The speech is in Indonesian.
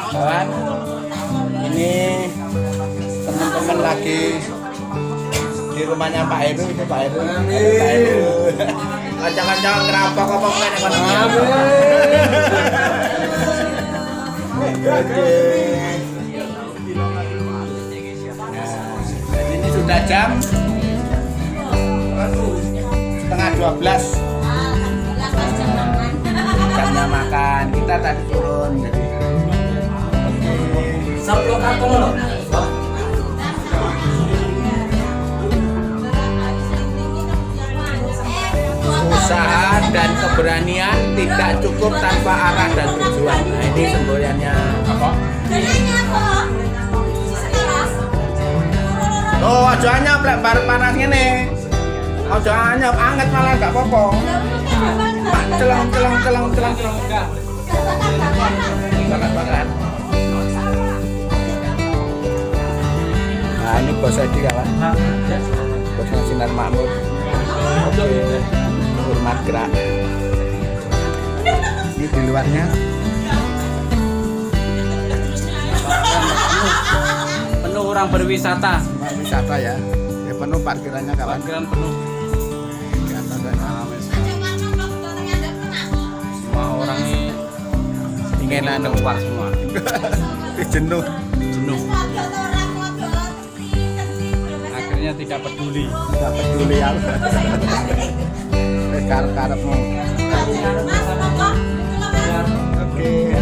Kawan, ini teman-teman lagi di rumahnya Pak Heru. Ini Pak Heru. Pak Heru. Kancang-kancang ngerampok apa kan ekonominya. Oke. Nah, ini sudah jam setengah 12. Jamnya makan. Kita tadi turun jadi. Sablon karton loh. Usaha dan keberanian tidak cukup tanpa arah dan tujuan. Nah, ini semboyannya apa? Oh, aja anyap lek bar panas ngene. Aja anyap anget malah gak apa-apa. Pak celang. Bakar. Nah, ini bos Edi kawan. Bosnya Sinar Makmur. Oke. Hormat gerak. Ini di luarnya. Penuh orang berwisata. Wisata ya. Ya penuh parkirannya kawan. Parkiran penuh. Di atas sana. Semua orang ini Ingin anu keluar semua. jenuh. Jenuh. Akhirnya tidak peduli. Enggak peduli ya. Karep-karepmu. Oke.